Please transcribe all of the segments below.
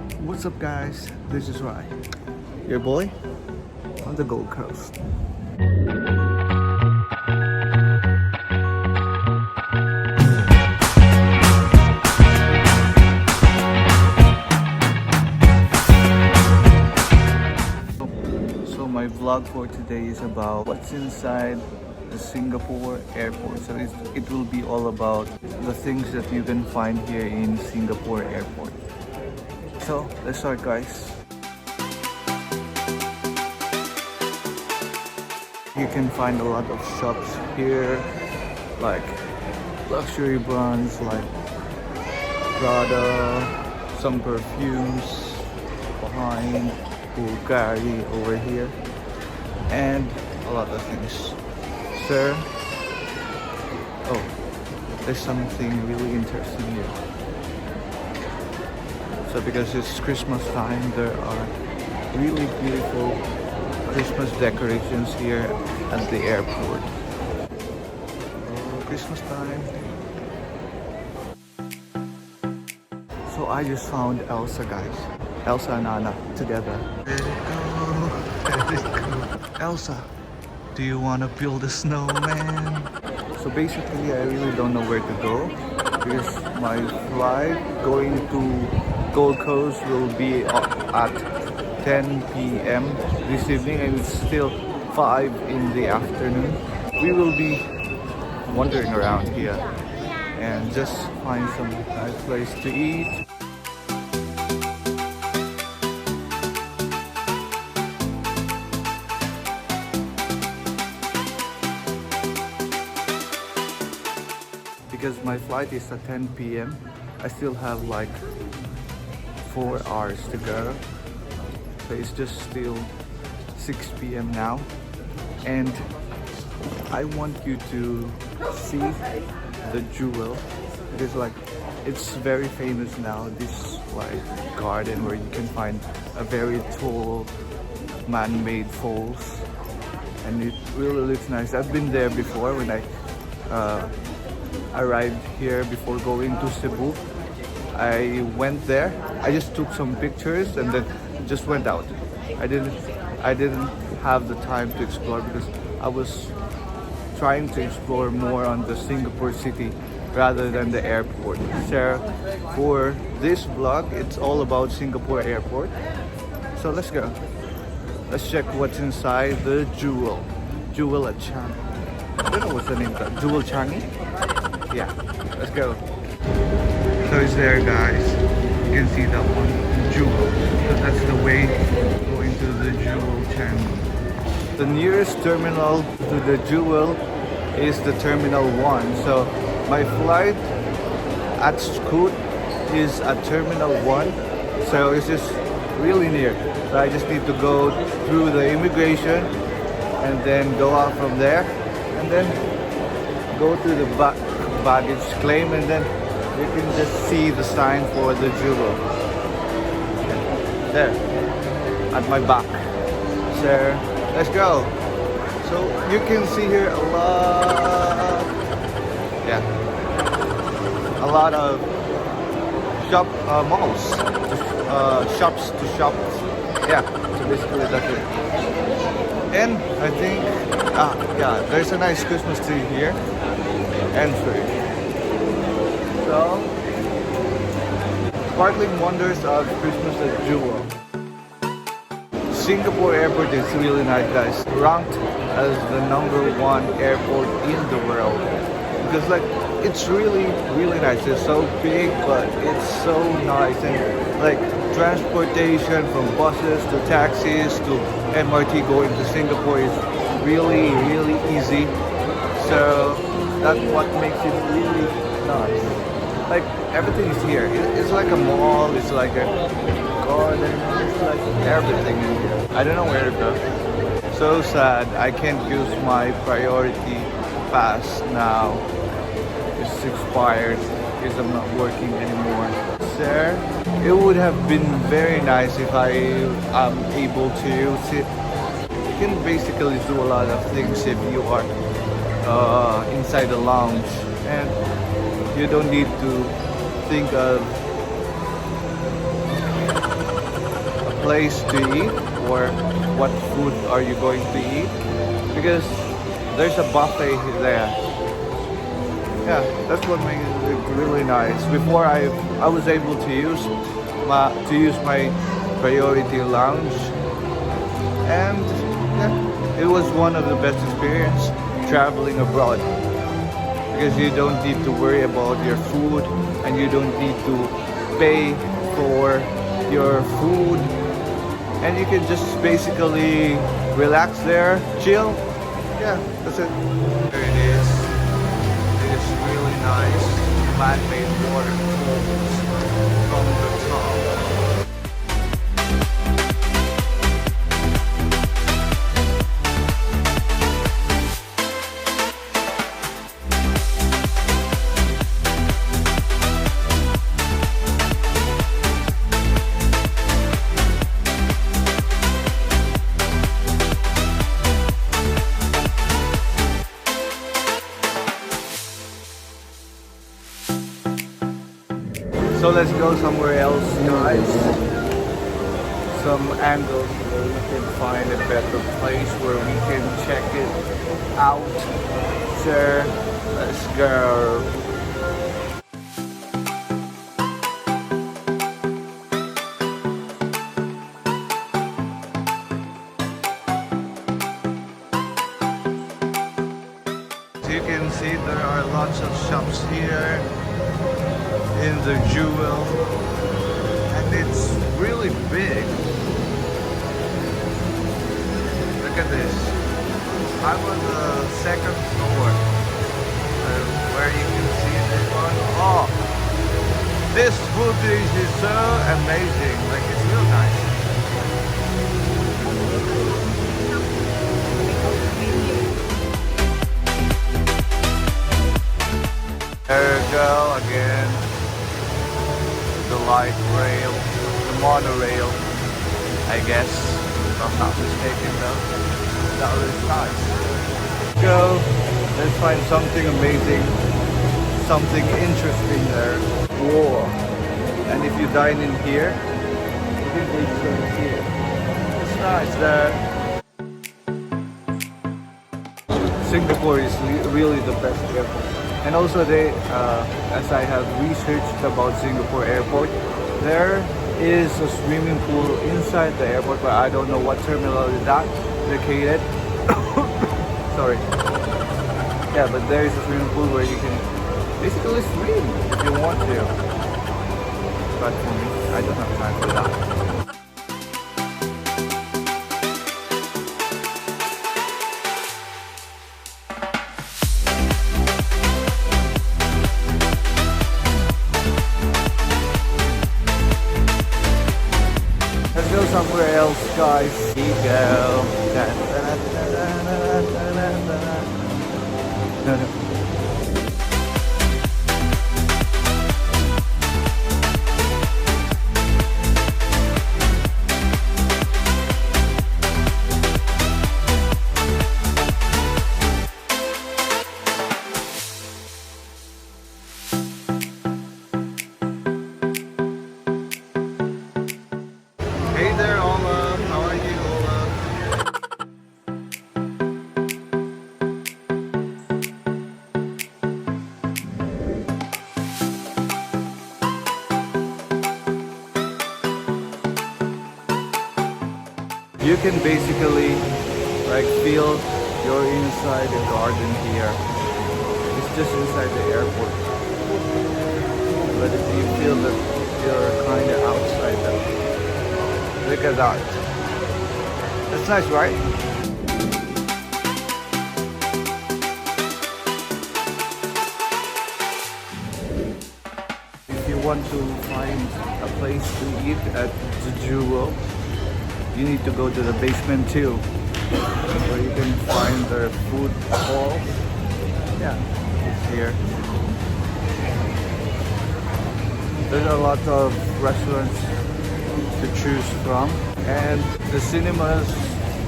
What's up guys, this is Rai, your boy on the Gold Coast. So my vlog for today is about what's inside the Singapore airport. So it will be all about the things that you can find here in Singapore airport. So let's start guys. You can find a lot of shops here, like luxury brands like Prada, some perfumes behind, Bulgari over here, and a lot of things. Sir, oh, there's something really interesting here. So because it's Christmas time, there are really beautiful Christmas decorations here at the airport. Oh, Christmas time. So I just found Elsa guys. Elsa and Anna together. Let it go, let it go. Elsa, do you want to build a snowman? So basically I really don't know where to go because my flight going to Gold Coast will be at 10 p.m. this evening and it's still 5 in the afternoon. We will be wandering around here and just find some nice place to eat. Because my flight is at 10 p.m. I still have like 4 hours to go. So it's just still 6 p.m. now. And I want you to see the Jewel. Because like it's very famous now, this like garden where you can find a very tall man-made falls. And it really looks nice. I've been there before when I arrived here before going to Cebu. I went there, I just took some pictures and then just went out. I didn't have the time to explore because I was trying to explore more on the Singapore city rather than the airport. So for this vlog, it's all about Singapore airport. So let's go. Let's check what's inside the Jewel. Jewel at Changi. I don't know what's the name of that. Jewel Changi? Yeah, let's go. So it's there guys. You can see that one, Jewel. So that's the way going to the Jewel Changi. The nearest terminal to the Jewel is the Terminal 1. So my flight at Scoot is at Terminal 1. So it's just really near. So I just need to go through the immigration and then go out from there and then go to the baggage claim and then you can just see the sign for the Jewel. There, at my back. So, let's go. So, you can see here a lot of malls, shops to shops. Yeah, so basically that's it. And I think, yeah, there's a nice Christmas tree here and food. So, sparkling wonders of Christmas at Jewel. Singapore airport is really nice guys. Ranked as the #1 airport in the world. Because like, it's really nice. It's so big but it's so nice. And like transportation from buses to taxis to MRT going to Singapore is really easy. So that's what makes it really nice. Like everything is here. It's like a mall, it's like a garden, it's like everything in here. I don't know where to go. So sad I can't use my priority pass now. It's expired because I'm not working anymore. Sir, it would have been very nice if I am able to use it. You can basically do a lot of things if you are inside the lounge and you don't need to think of place to eat or what food are you going to eat, because there's a buffet there. Yeah, that's what makes it really nice. Before I was able to use my priority lounge, and yeah, it was one of the best experience traveling abroad, because you don't need to worry about your food and you don't need to pay for your food, and you can just basically relax there, chill. Yeah, that's it. There it is. It is really nice man-made waterfalls from the top. So let's go somewhere else, guys. Some angles where we can find a better place where we can check it out. Sir, let's go. As you can see, there are lots of shops here in the Jewel, and it's really big. Look at this. I'm on the second floor where you can see this one. Oh, this footage is so amazing. Like, it's real nice. There we go again. The light rail, the monorail, I guess, if I'm not mistaken though. That was nice. Go, let's find something amazing, something interesting there. Whoa. And if you dine in here, you can take some here. It's nice there. Singapore is really the best airport. And also as I have researched about Singapore Airport, there is a swimming pool inside the airport, but I don't know what terminal is that located. Sorry. Yeah, but there is a swimming pool where you can basically swim if you want to. But for me, I don't have time for that. Go somewhere else, guys. Here we go. Hey there, Ola. How are you, Ola? You can basically like feel you're inside a garden here. It's just inside the airport. But if you feel that you're kind of outside that. Look at that. That's nice, right? If you want to find a place to eat at the Jewel, you need to go to the basement too, where you can find their food hall. Yeah, it's here. There's a lot of restaurants to choose from, and the cinemas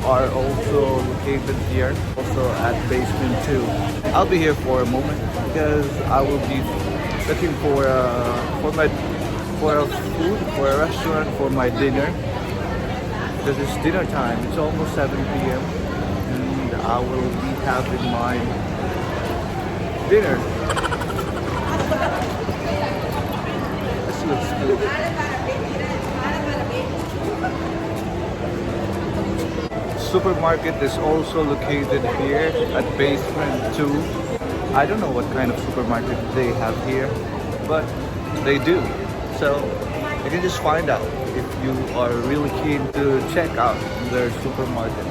are also located here, also at basement 2. I'll be here for a moment because I will be looking for a food, for a restaurant for my dinner. because it's dinner time. It's almost 7 p.m. and I will be having my dinner. This looks good. Supermarket is also located here at basement 2. I don't know what kind of supermarket they have here, but they do. So you can just find out if you are really keen to check out their supermarket.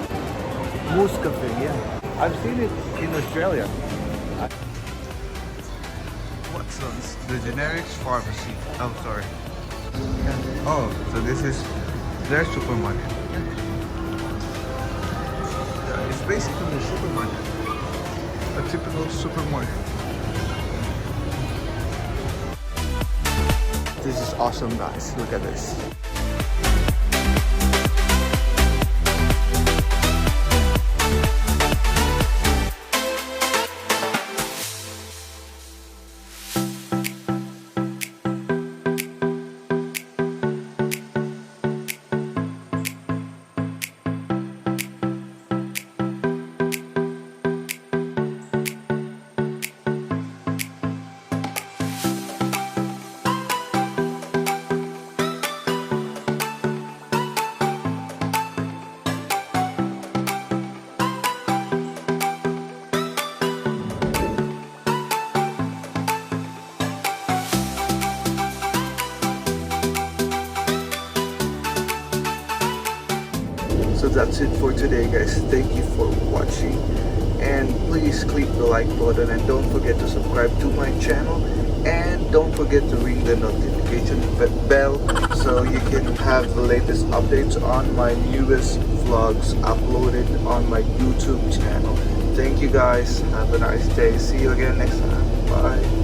Moose Cafe, yeah. I've seen it in Australia. Watson's, the generics pharmacy. Oh, sorry. Yeah. Oh, so this is their supermarket. Yeah, it's basically a supermarket. A typical supermarket. This is awesome, guys. Look at this. So that's it for today, guys. Thank you for watching, and please click the like button and don't forget to subscribe to my channel, and don't forget to ring the notification bell so you can have the latest updates on my newest vlogs uploaded on my YouTube channel. Thank you, guys. Have a nice day. See you again next time. Bye.